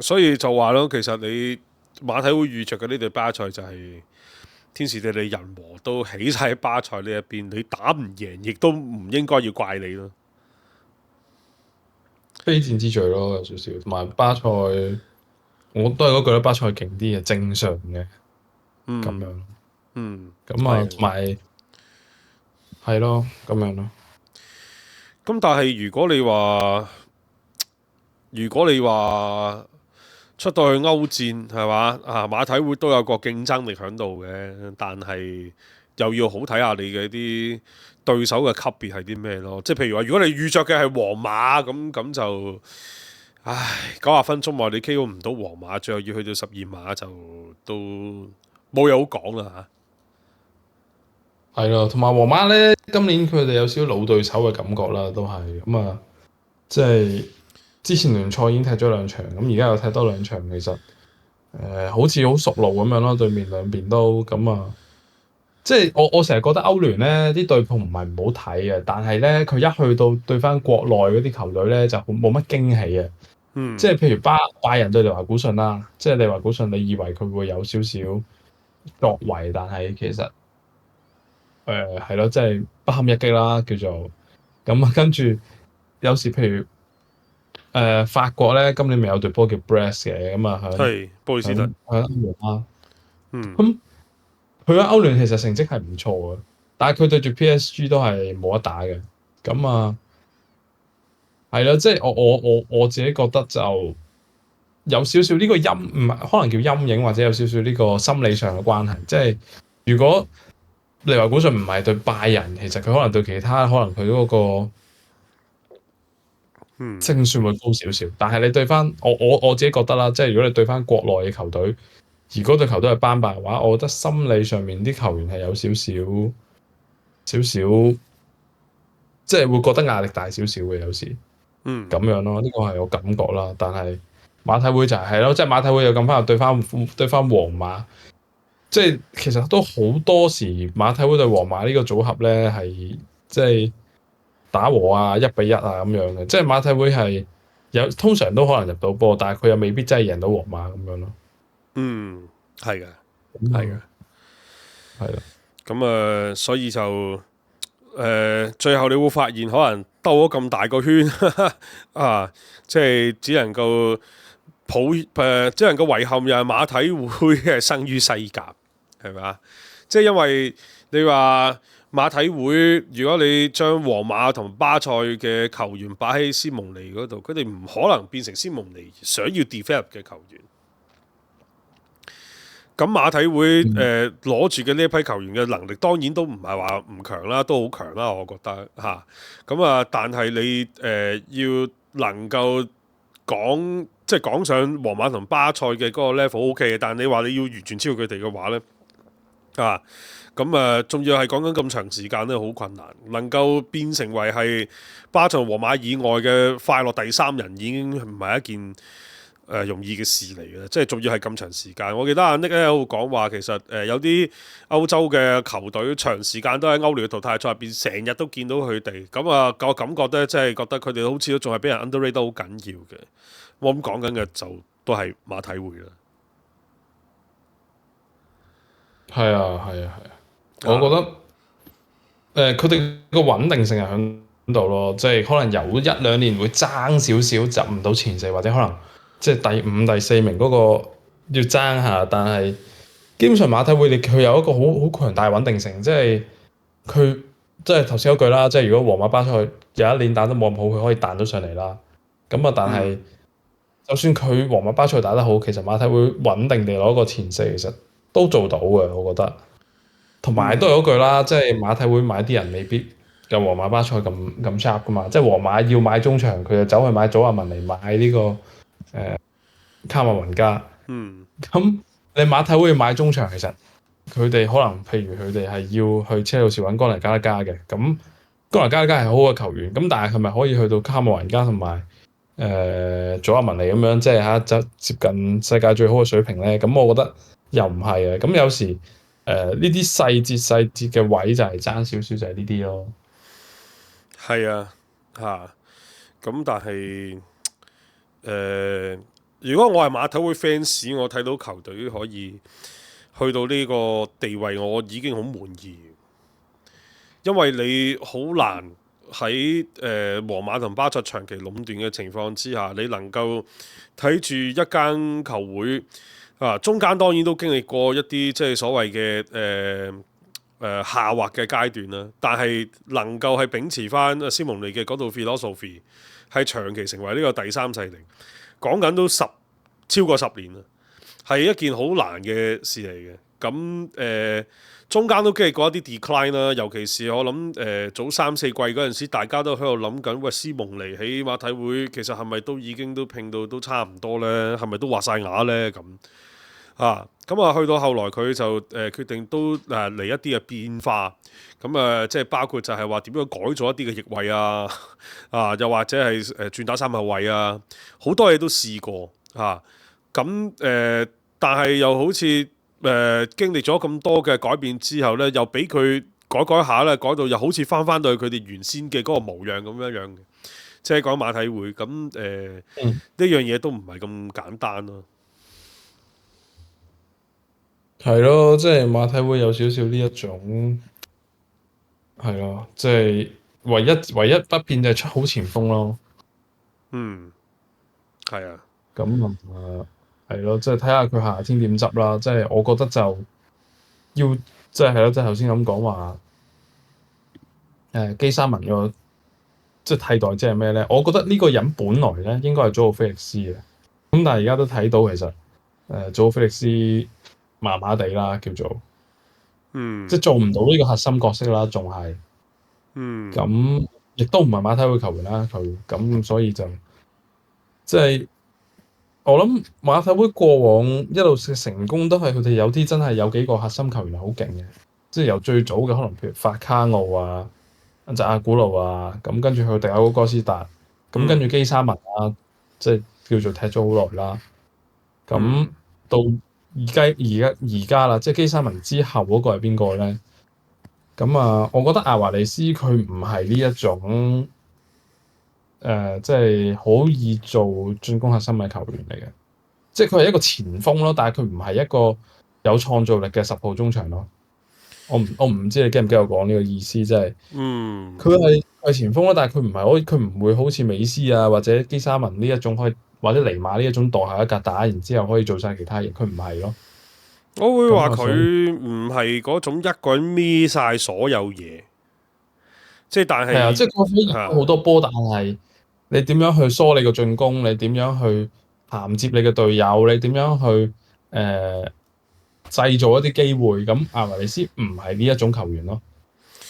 所以就話咯，其實你馬體會遇着嘅呢隊巴塞就係天時地利人和都起晒喺巴塞呢一邊，你打唔贏，亦都唔應該要怪你咯。非戰之罪咯，有少少。同埋巴塞，我都係嗰句啦，巴塞勁啲係正常嘅咁樣。咁啊，同埋係咯，咁樣咯。咁但係如果你話出到去歐戰係嘛啊，馬體會都有個競爭力喺度嘅，但係又要好睇下你嘅啲對手嘅級別係啲咩咯。即係譬如話，如果你遇着嘅係皇馬咁就，唉，90分鐘內你 KO 唔到皇馬，最後要去到12碼就都冇嘢好講啦係咯，同埋皇馬咧，今年佢哋有少少老對手嘅感覺啦，都係咁啊，即係之前聯賽已經踢咗2場，咁而家又踢多2場，其實好似好熟路咁樣咯，對面兩邊都咁啊，即係我成日覺得歐聯咧啲對碰唔係唔好睇嘅，但係咧佢一去到對翻國內嗰啲球隊咧就冇乜驚喜啊，即係譬如拜仁對利華古遜啦，即係利華古遜，你以為佢會有少少作為，但係其實係咯，即係不堪一擊啦，叫做咁啊。跟住有時譬如法國咧，今年咪有隊波叫 Brest 嘅，咁啊係布里斯特。喺歐聯啦。咁佢喺歐聯其實成績係唔錯嘅，但係佢對住 PSG 都係冇得打嘅。咁啊，係啦，即係我自己覺得就有少少呢個陰，唔係可能叫陰影，或者有少少呢個心理上嘅關係。即係如果利華古遜唔係對拜仁，其實佢可能對其他，可能佢嗰個勝算會高少少。但係你對翻我自己覺得啦，即係如果你對翻國內嘅球隊，而嗰隊球隊係班霸嘅話，我覺得心理上面啲球員係有少少，即係會覺得壓力大少少嘅有時。咁樣咯，呢個係我感覺啦。但係馬體會就係咯，即係馬體會又咁翻對翻皇馬。即係其實都好多時馬體會對皇馬呢個組合咧係即係打和啊1-1啊咁樣嘅，即係馬體會係通常都可能入到波，但係佢又未必真係贏到皇馬咁樣咯。係嘅，係嘅，係啦。咁所以就最後你會發現可能兜咗咁大個圈啊，即係只能夠只能夠遺憾又係馬體會嘅生於西甲。係咪啊？即係因為你話馬體會，如果你將皇馬同巴塞嘅球員擺喺斯蒙尼嗰度，佢哋唔可能變成斯蒙尼想要 develop 嘅球員。咁馬體會攞住嘅呢一批球員嘅能力，當然都唔係話唔強啦，都好強啦，我覺得嚇。咁但係你要能夠即係講上皇馬同巴塞嘅嗰個 level OK 嘅，但係你話你要完全超越佢哋嘅話咧？仲要係講緊咁長時間咧，好困難。能夠變成為係巴塞、皇馬以外嘅快樂第三人，已經唔係一件容易嘅事嚟嘅。即係仲要係咁長時間。我記得阿 Nick 咧喺度講話，其實有啲歐洲嘅球隊長時間都喺歐聯嘅淘汰賽入邊，成日都見到佢哋。我感覺咧，即係覺得佢哋好似都仲係俾人 underrate 得好緊要嘅。我咁講緊嘅就都係馬體會啦。係啊，我覺得佢哋個穩定性係喺度咯，即係可能有1-2年會爭少少入唔到前四，或者可能即係第5、第4名嗰個要爭下，但係基本上馬體會佢有一個好強大穩定性，即係佢即係頭先嗰句啦，即係如果皇馬巴塞有一年打得冇咁好，佢可以彈到上嚟啦。咁啊，但係就算佢皇馬巴塞打得好，其實馬體會穩定地攞個前四，其實都做到嘅，我覺得。同埋都係嗰句啦，即係馬體會買啲人未必有皇馬巴塞咁 sharp 噶嘛。即係皇馬要買中場，佢就走去買祖亞文嚟買呢個卡馬雲加。咁你馬體會要買中場，其實佢哋可能譬如佢哋係要去車路士揾岡尼加拉加嘅。咁岡尼加拉加係好嘅球員，咁但係係咪可以去到卡馬雲加同埋祖亞文嚟咁樣，即係就接近世界最好嘅水平咧？咁我覺得又唔係嘅。咁有時呢啲細節嘅位就係爭少少，就係呢啲咯。係啊，咁但係如果我係馬體會 fans，我睇到球隊可以去到呢個地位，我已經好滿意。因為你好難喺皇馬同巴塞長期壟斷嘅情況之下，你能夠睇住一間球會中間當然都經歷過一啲即係所謂嘅下滑嘅階段啦，但係能夠係秉持翻斯蒙尼嘅嗰套 philosophy，係長期成為呢個第三勢力，講緊都超過10年啦，係一件好難嘅事嚟嘅。咁中間都經歷過一啲 decline 啦，尤其是我諗早3、4季嗰陣時，大家都喺度諗緊，喂，斯蒙尼喺馬體會其實係咪都已經都拼到都差唔多呢？係咪都畫晒牙呢？咁去到後來佢就決定都嚟一啲嘅變化，即係包括就係話點樣改咗一啲嘅翼位又或者係轉打3後衞好多嘢都試過但係又好似經歷咗咁多嘅改變之後呢，又俾佢改下咧，改到又好似翻到去佢哋原先嘅嗰個模樣咁樣嘅，即係講馬體會咁呢樣嘢都唔係咁簡單咯。係咯，即係馬體會有少少呢一種係咯，即係唯一不變就係出好前鋒咯。係啊。咁係咯，即係睇下佢夏天點執啦。即係我覺得就要即係咯，即係頭先咁講話基沙文個即係替代即係咩咧？我覺得呢個人本來咧應該係祖奧菲力斯嘅，咁但係而家都睇到其實祖奧菲力斯麻麻地啦，叫做即係做唔到呢個核心角色啦，仲係咁亦都唔係馬體會球員啦，佢咁所以就即係。我諗馬體會過往一路嘅成功都係佢哋有啲真係有幾個核心球員係好勁嘅，即係由最早嘅可能譬如法卡奧扎阿古路咁跟住去迪亞高哥斯達，咁跟住基沙文即係叫做踢咗好耐啦。咁到而家啦，即係基沙文之後嗰個係邊個咧？咁我覺得阿華利斯佢唔係呢一種。即係可以做進攻核心嘅球員嚟嘅，即係佢係一個前鋒咯，但係佢唔係一個有創造力嘅10號中場咯。我唔知你記唔記得我講呢個意思，即係佢係前鋒咯，但係佢唔會好似美斯或者基沙文呢一種可以，或者尼馬呢一種墮下一格打，然之後可以做晒其他嘢，佢唔係咯。我會話佢唔係嗰種一個人孭晒所有嘢，即係但係即係佢可以入好多波，但係。你點樣去梳你個進攻？你點樣去銜接你嘅隊友？你點樣去製造一啲機會？咁阿華利斯唔係呢一種球員咯。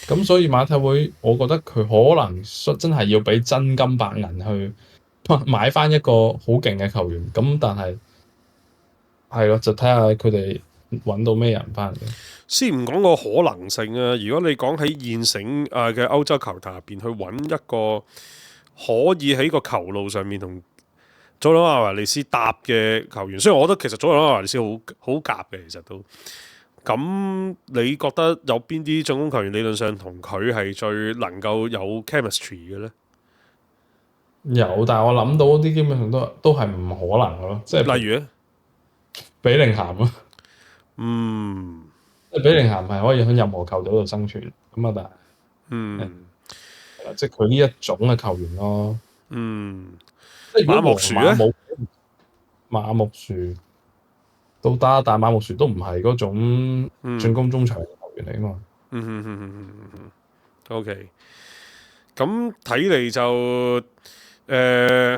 咁所以馬體會，我覺得佢可能真係要俾真金白銀去買翻一個好勁嘅球員。咁但係係咯，就睇下佢哋揾到咩人翻嚟。先唔講個可能性啊！如果你講喺現成嘅歐洲球壇入邊去揾一個。可以喺個球路上面同祖朗亞華利斯搭嘅球員，雖然我覺得其實祖朗亞華利斯好夾嘅，其實都咁，你覺得有邊啲進攻球員理論上同佢係最能夠有 chemistry 嘅咧？有，但係我諗到啲基本上都係唔可能嘅咯，即係例如咧，比寧咸咯，即係比寧咸係可以喺任何球隊度生存咁即係佢呢一種嘅球員咯。即係馬木樹咧，馬木樹都得，但係馬木樹都唔係嗰種進攻中場嘅球員嚟啊嘛。OK，咁睇嚟就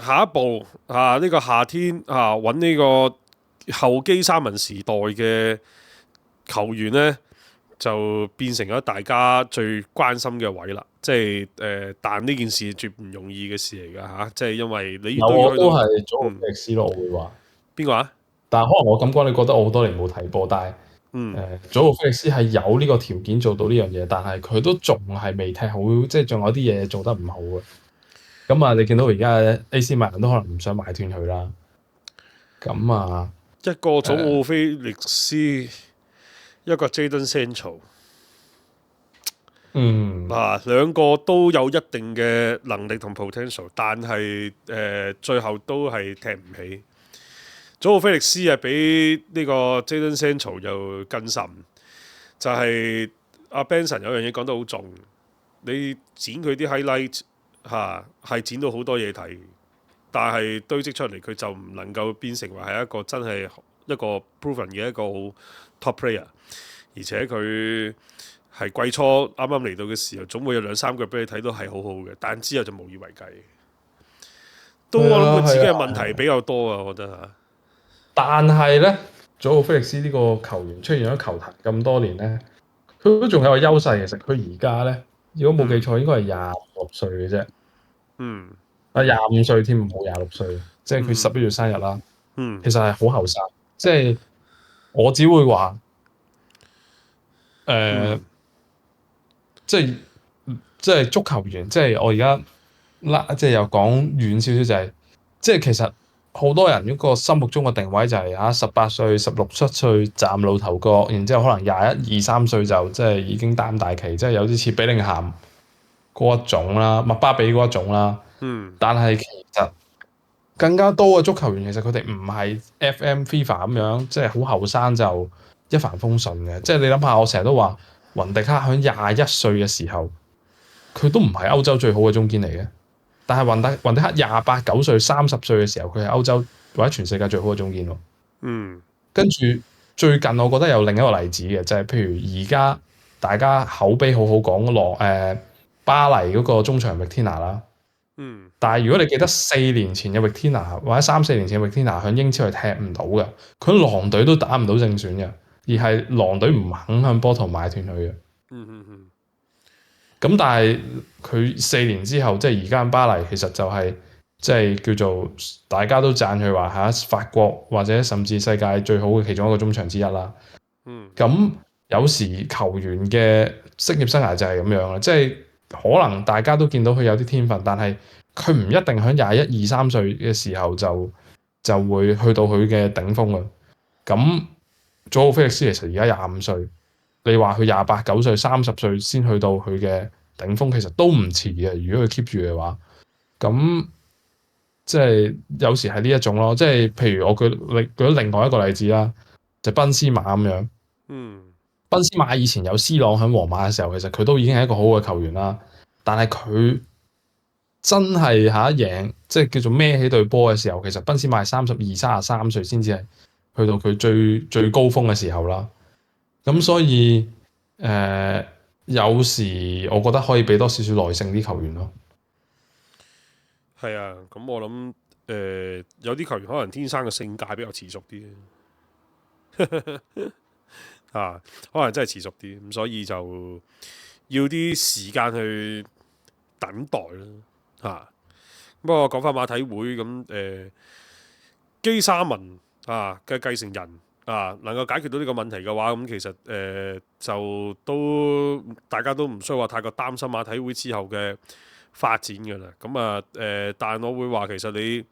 下一步呢個夏天揾呢個後基沙文時代嘅球員咧，就變成咗大家最關心嘅位啦。即係但呢件事絕唔容易嘅事嚟㗎即係因為你我都係祖奧菲力斯咯，我會話邊個啊？但係可能我咁講，你覺得我好多年冇睇波，但係祖奧菲力斯係有呢個條件做到呢樣嘢，但係佢都仲係未踢好，即係仲有啲嘢做得唔好嘅。咁你見到而家 AC 米蘭都可能唔想買斷佢啦。咁一個祖奧菲力斯，一個 Jadon Sancho。兩個都有一定嘅能力同 potential，但係最後都係踢唔起。祖奧菲力斯係比呢個 Jadon Sancho 又更甚，就係、阿 Benson 有樣嘢講得好重，你剪佢啲 highlight 係剪到好多嘢睇，但係堆積出嚟佢就唔能夠變成為係一個真係一個 proven 嘅一個好 top player，而且佢係季初啱啱嚟到嘅時候，總會有兩三個俾你睇到係好好嘅，但之後就無以為繼。都我諗佢自己嘅問題比較多啊，我覺得嚇。但係咧，祖奧菲力斯呢個球員出現咗球壇咁多年咧，佢都仲有個優勢。其實佢而家咧，如果冇記錯，應該係26歲嘅啫。嗯25歲添，冇26歲，即係佢11月生日啦。其實係好後生，即係我只會話，即係足球員，即係我而家即係又講遠少少就係，即係其實好多人嗰個心目中嘅定位就係18歲、16、17歲嶄露頭角，然之後可能21、23歲就即係已經擔大旗，即係有啲似比寧咸嗰一種啦，麥巴比嗰一種啦。但係其實更加多嘅足球員，其實佢哋唔係 FM FIFA 咁樣，即係好後生就一帆風順嘅。即係你諗下，我成日都話雲迪克喺21歲嘅時候，佢都唔係歐洲最好嘅中堅嚟嘅。但係雲迪克28、9歲、30歲嘅時候，佢係歐洲或者全世界最好嘅中堅咯。跟住最近我覺得有另一個例子嘅，就係譬如而家大家口碑好好講巴黎嗰個中場域天拿啦。但係如果你記得4年前嘅域天拿或者3、4年前嘅域天拿喺英超係踢唔到嘅，佢狼隊都打唔到正選嘅，而係狼隊唔肯向波圖買斷佢嘅。咁但係佢4年之後，即係而家巴黎其實就係即係叫做大家都讚佢話法國或者甚至世界最好嘅其中一個中場之一啦。咁有時球員嘅職業生涯就係咁樣啦，即係可能大家都見到佢有啲天分，但係佢唔一定喺21、23歲嘅時候就會去到佢嘅頂峰啦。咁祖奧菲力斯其實而家25歲，你話佢28、9歲、30歲先去到佢嘅頂峰，其實都唔遲嘅。如果佢 keep 住嘅話，咁即係有時係呢一種咯。即係譬如我舉咗另外一個例子啦，就賓斯馬咁樣。賓斯馬以前有 C 朗喺皇馬嘅時候，其實佢都已經係一個好嘅球員啦。但係佢真係贏，即係叫做孭起隊波嘅時候，其實賓斯馬係32、33歲先至係去到佢最高峰嘅時候啦。咁所以有時我覺得可以俾多少少耐性啲球員咯。係啊，咁我諗有啲球員可能天生嘅性格比較持續啲可能真係持續啲，咁所以就要啲時間去等待啦。不過講翻馬體會咁基沙文嘅繼承人能夠解決到呢個問題嘅話，咁其實就都大家都唔需要話太過擔心馬體會之後嘅發展㗎啦。咁但係我會話其實你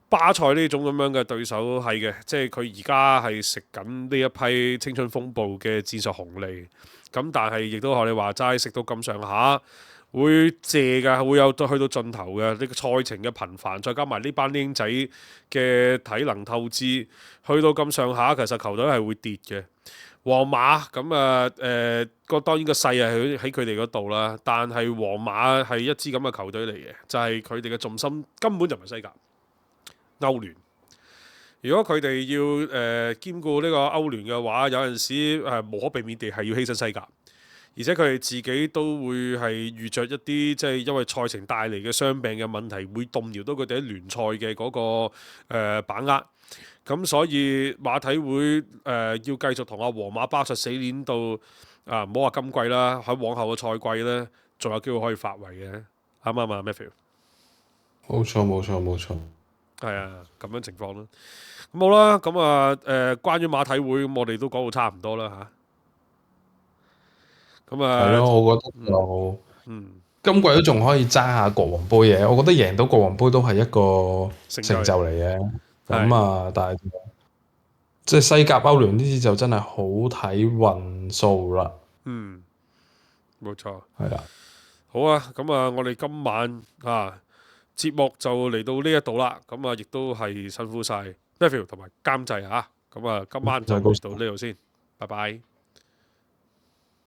巴塞呢種咁樣嘅對手係嘅，即係佢而家係食緊呢一批青春風暴嘅戰術紅利。咁但係亦都學你話齋，食到咁上下會借㗎，會有去到盡頭嘅。呢個賽程嘅頻繁，再加埋呢班僆仔嘅體能透支，去到咁上下，其實球隊係會跌嘅。皇馬咁當然個勢係喺佢哋嗰度啦，但係皇馬係一支咁嘅球隊嚟嘅，就係佢哋嘅重心根本就唔係西甲、歐聯。如果佢哋要兼顧呢個歐聯嘅話，有陣時無可避免地係要犧牲西甲，而且佢哋自己都會係遇着一啲即係因為賽程帶嚟嘅傷病嘅問題，會動搖到佢哋喺聯賽嘅嗰個把握。咁所以馬體會要繼續同阿皇馬巴塞死練到唔好話今季啦，喺往後嘅賽季呢，仲有機會可以發圍嘅，啱唔啱啊 Matthew？冇錯。係啊，咁樣情況啦。咁好啦，咁關於馬體會咁，我哋都講到差唔多啦嚇。咁係咯，我覺得就今季都仲可以爭下國王杯嘅。我覺得贏到國王杯都係一個成就嚟嘅。但係即係西甲、歐聯呢啲就真係好睇運數啦。冇錯。係啦。好啊，咁我哋今晚節目就嚟到呢一度啦。咁亦都係辛苦晒 Matthew 同埋監製嚇。咁啊，今晚就到呢度先，拜拜。